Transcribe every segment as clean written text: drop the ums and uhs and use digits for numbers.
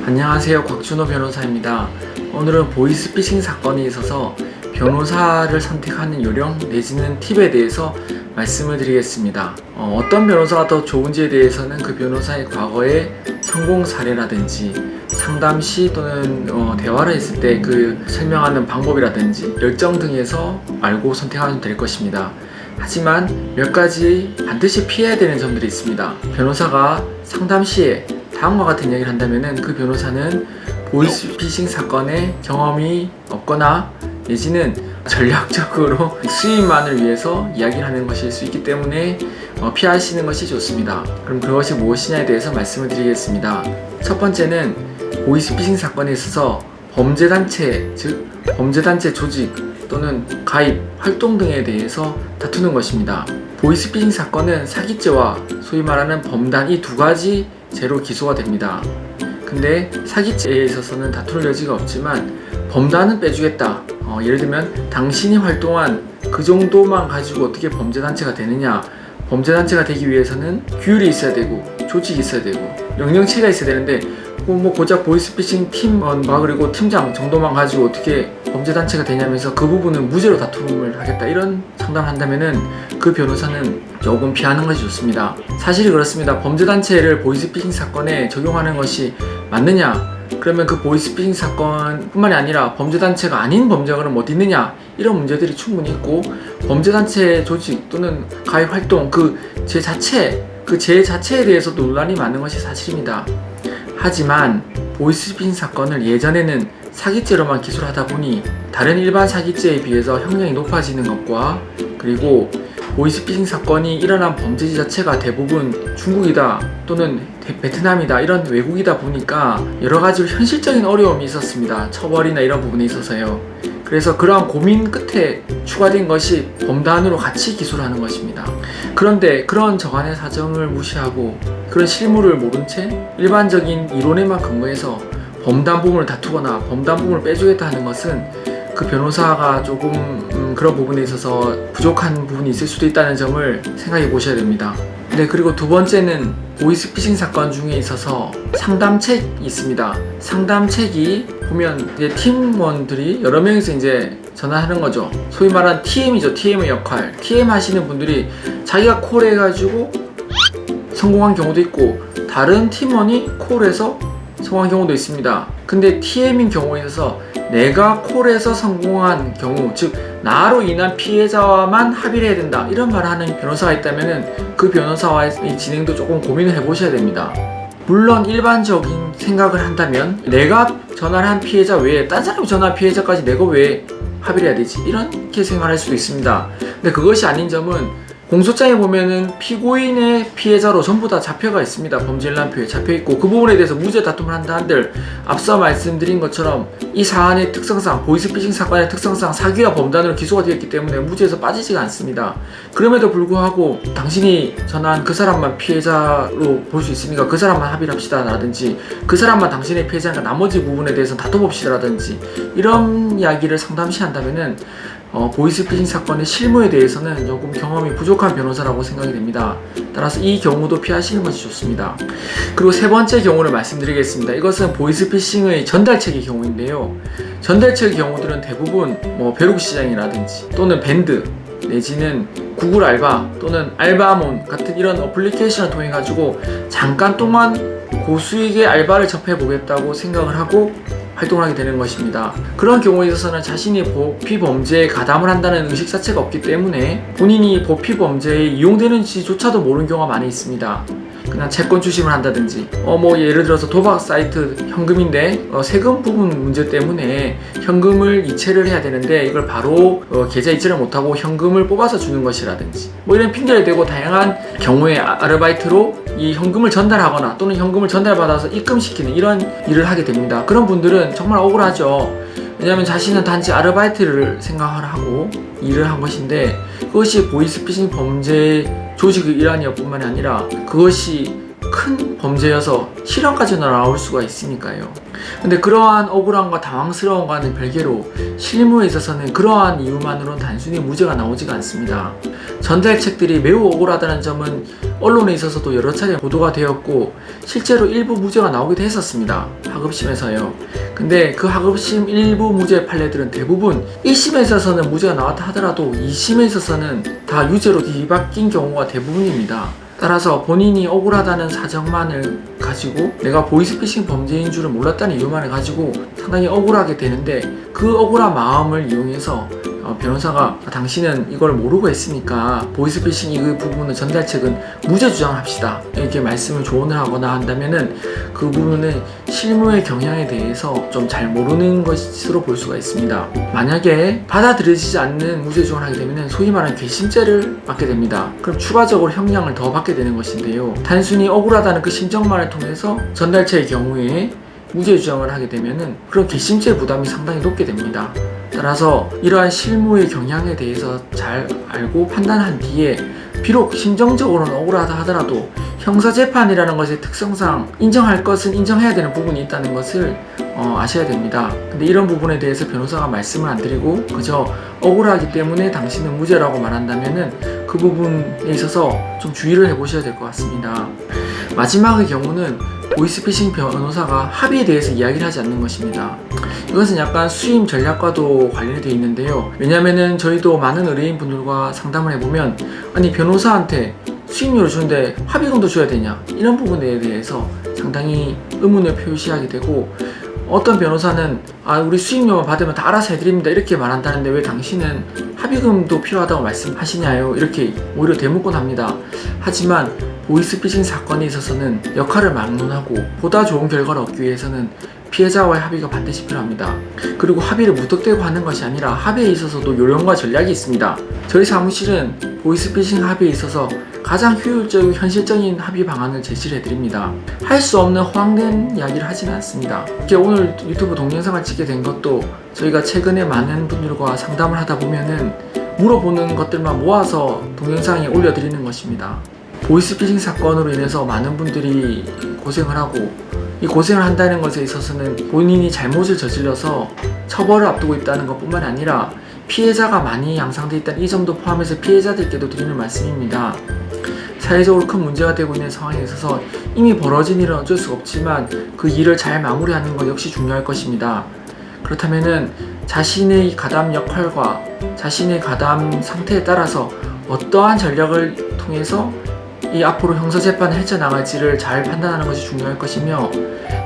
안녕하세요. 곽준호 변호사입니다. 오늘은 보이스피싱 사건에 있어서 변호사를 선택하는 요령 내지는 팁에 대해서 말씀을 드리겠습니다. 어떤 변호사가 더 좋은지에 대해서는 그 변호사의 과거의 성공 사례라든지 상담 시 또는 대화를 했을 때 그 설명하는 방법이라든지 열정 등에서 알고 선택하면 될 것입니다. 하지만 몇 가지 반드시 피해야 되는 점들이 있습니다. 변호사가 상담 시에 다음과 같은 이야기를 한다면 그 변호사는 보이스피싱 사건에 경험이 없거나 내지는 전략적으로 수익만을 위해서 이야기를 하는 것일 수 있기 때문에 피하시는 것이 좋습니다. 그럼 그것이 무엇이냐에 대해서 말씀을 드리겠습니다. 첫 번째는 보이스피싱 사건에 있어서 범죄단체, 즉 범죄단체 조직 또는 가입, 활동 등에 대해서 다투는 것입니다. 보이스피싱 사건은 사기죄와 소위 말하는 범단 이 두 가지 죄로 기소가 됩니다. 근데 사기죄에 있어서는 다툴 여지가 없지만 범단은 빼주겠다. 예를 들면 당신이 활동한 그 정도만 가지고 어떻게 범죄단체가 되느냐, 범죄단체가 되기 위해서는 규율이 있어야 되고 조직이 있어야 되고 명령체가 있어야 되는데 고작 보이스피싱 팀원과 그리고 팀장 정도만 가지고 어떻게 범죄단체가 되냐면서 그 부분은 무죄로 다툼을 하겠다 이런 상담을 한다면은 그 변호사는 조금 피하는 것이 좋습니다. 사실이 그렇습니다. 범죄단체를 보이스피싱 사건에 적용하는 것이 맞느냐, 그러면 그 보이스피싱 사건 뿐만이 아니라 범죄단체가 아닌 범죄가 그럼 어디 있느냐 이런 문제들이 충분히 있고 범죄단체 조직 또는 가입 활동 그 죄 자체에 대해서도 논란이 많은 것이 사실입니다. 하지만 보이스피싱 사건을 예전에는 사기죄로만 기소를 하다 보니 다른 일반 사기죄에 비해서 형량이 높아지는 것과 그리고 보이스피싱 사건이 일어난 범죄지 자체가 대부분 중국이다 또는 베트남이다 이런 외국이다 보니까 여러가지 현실적인 어려움이 있었습니다. 처벌이나 이런 부분에 있어서요. 그래서 그러한 고민 끝에 추가된 것이 범단으로 같이 기소를 하는 것입니다. 그런데 그런 저간의 사정을 무시하고 그런 실무를 모른 채 일반적인 이론에만 근거해서 범단 부분을 다투거나 범단 부분을 빼주겠다 하는 것은 그 변호사가 조금 그런 부분에 있어서 부족한 부분이 있을 수도 있다는 점을 생각해 보셔야 됩니다. 네, 그리고 두 번째는 보이스피싱 사건 중에 있어서 상담책이 있습니다. 상담책이 보면 이제 팀원들이 여러 명이서 이제 전화하는 거죠. 소위 말하는 TM이죠. TM의 역할. TM 하시는 분들이 자기가 콜해가지고 성공한 경우도 있고 다른 팀원이 콜해서 성공한 경우도 있습니다. 근데 TM인 경우에 있어서 내가 콜해서 성공한 경우, 즉 나로 인한 피해자와만 합의를 해야 된다 이런 말을 하는 변호사가 있다면 그 변호사와의 진행도 조금 고민을 해보셔야 됩니다. 물론 일반적인 생각을 한다면 내가 전화를 한 피해자 외에 딴 사람이 전화한 피해자까지 내가 왜 합의를 해야 되지? 이렇게 생각할 수도 있습니다. 근데 그것이 아닌 점은 공소장에 보면은 피고인의 피해자로 전부 다 잡혀가 있습니다. 범죄일람표에 잡혀있고 그 부분에 대해서 무죄 다툼을 한다 한들 앞서 말씀드린 것처럼 이 사안의 특성상 보이스피싱 사건의 특성상 사기와 범단으로 기소가 되었기 때문에 무죄에서 빠지지가 않습니다. 그럼에도 불구하고 당신이 전화한 그 사람만 피해자로 볼 수 있으니까 그 사람만 합의를 합시다 라든지 그 사람만 당신의 피해자니까 나머지 부분에 대해서 다퉈봅시다 라든지 이런 이야기를 상담시 한다면은 보이스피싱 사건의 실무에 대해서는 조금 경험이 부족한 변호사라고 생각이 됩니다. 따라서 이 경우도 피하시는 것이 좋습니다. 그리고 세 번째 경우를 말씀드리겠습니다. 이것은 보이스피싱의 전달책의 경우인데요. 전달책의 경우들은 대부분 벼룩시장이라든지 또는 밴드 내지는 구글 알바 또는 알바몬 같은 이런 어플리케이션을 통해 가지고 잠깐 동안 고수익의 알바를 접해보겠다고 생각을 하고 활동을 하게 되는 것입니다. 그런 경우에 있어서는 자신이 보피범죄에 가담을 한다는 의식 자체가 없기 때문에 본인이 보피범죄에 이용되는지조차도 모르는 경우가 많이 있습니다. 그냥 채권 추심을 한다든지 예를 들어서 도박 사이트 현금인데 세금 부분 문제 때문에 현금을 이체를 해야 되는데 이걸 바로 계좌 이체를 못하고 현금을 뽑아서 주는 것이라든지 이런 핑계를 대고 다양한 경우에 아르바이트로 이 현금을 전달하거나 또는 현금을 전달받아서 입금시키는 이런 일을 하게 됩니다. 그런 분들은 정말 억울하죠. 왜냐하면 자신은 단지 아르바이트를 생각을 하고 일을 한 것인데 그것이 보이스피싱 범죄 조직의 일환이었 뿐만이 아니라 그것이 큰 범죄여서 실형까지 나올 수가 있으니까요. 근데 그러한 억울함과 당황스러움과는 별개로 실무에 있어서는 그러한 이유만으로는 단순히 무죄가 나오지가 않습니다. 전달책들이 매우 억울하다는 점은 언론에 있어서도 여러 차례 보도가 되었고 실제로 일부 무죄가 나오기도 했었습니다. 하급심에서요. 근데 그 하급심 일부 무죄 판례들은 대부분 1심에 있어서는 무죄가 나왔다 하더라도 2심에 있어서는 다 유죄로 뒤바뀐 경우가 대부분입니다. 따라서 본인이 억울하다는 사정만을 가지고 내가 보이스피싱 범죄인 줄을 몰랐다는 이유만을 가지고 상당히 억울하게 되는데 그 억울한 마음을 이용해서 변호사가 당신은 이걸 모르고 했으니까 보이스피싱 이 부분은 전달책은 무죄 주장을 합시다 이렇게 말씀을 조언을 하거나 한다면은 그 부분은 실무의 경향에 대해서 좀 잘 모르는 것으로 볼 수가 있습니다. 만약에 받아들여지지 않는 무죄 주장을 하게 되면 소위 말하는 괘씸죄를 받게 됩니다. 그럼 추가적으로 형량을 더 받게 되는 것인데요. 단순히 억울하다는 그 심정만을 통해서 전달체의 경우에 무죄 주장을 하게 되면은 그런 괘씸죄 부담이 상당히 높게 됩니다. 따라서 이러한 실무의 경향에 대해서 잘 알고 판단한 뒤에 비록 심정적으로는 억울하다 하더라도 형사재판이라는 것의 특성상 인정할 것은 인정해야 되는 부분이 있다는 것을 아셔야 됩니다. 근데 이런 부분에 대해서 변호사가 말씀을 안 드리고 그저 억울하기 때문에 당신은 무죄라고 말한다면은 그 부분에 있어서 좀 주의를 해보셔야 될 것 같습니다. 마지막의 경우는 보이스피싱 변호사가 합의에 대해서 이야기를 하지 않는 것입니다. 이것은 약간 수임 전략과도 관련이 되어 있는데요. 왜냐면은 저희도 많은 의뢰인분들과 상담을 해보면 아니 변호사한테 수임료를 주는데 합의금도 줘야 되냐 이런 부분에 대해서 상당히 의문을 표시하게 되고 어떤 변호사는 우리 수임료만 받으면 다 알아서 해드립니다 이렇게 말한다는데 왜 당신은 합의금도 필요하다고 말씀하시냐요 이렇게 오히려 대묻곤 합니다. 하지만 보이스피싱 사건에 있어서는 역할을 막론하고 보다 좋은 결과를 얻기 위해서는 피해자와의 합의가 반드시 필요합니다. 그리고 합의를 무턱대고 하는 것이 아니라 합의에 있어서도 요령과 전략이 있습니다. 저희 사무실은 보이스피싱 합의에 있어서 가장 효율적이고 현실적인 합의 방안을 제시를 해드립니다. 할 수 없는 허황된 이야기를 하지는 않습니다. 이렇게 오늘 유튜브 동영상을 찍게 된 것도 저희가 최근에 많은 분들과 상담을 하다 보면은 물어보는 것들만 모아서 동영상에 올려드리는 것입니다. 보이스피싱 사건으로 인해서 많은 분들이 고생을 하고 이 고생을 한다는 것에 있어서는 본인이 잘못을 저질러서 처벌을 앞두고 있다는 것뿐만 아니라 피해자가 많이 양상되어 있다는 이 점도 포함해서 피해자들께도 드리는 말씀입니다. 사회적으로 큰 문제가 되고 있는 상황에 있어서 이미 벌어진 일은 어쩔 수 없지만 그 일을 잘 마무리하는 것 역시 중요할 것입니다. 그렇다면은 자신의 가담 역할과 자신의 가담 상태에 따라서 어떠한 전략을 통해서 이 앞으로 형사재판을 헤쳐나갈지를 잘 판단하는 것이 중요할 것이며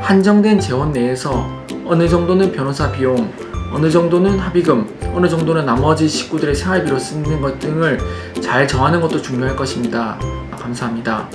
한정된 재원 내에서 어느 정도는 변호사 비용, 어느 정도는 합의금, 어느 정도는 나머지 식구들의 생활비로 쓰는 것 등을 잘 정하는 것도 중요할 것입니다. 감사합니다.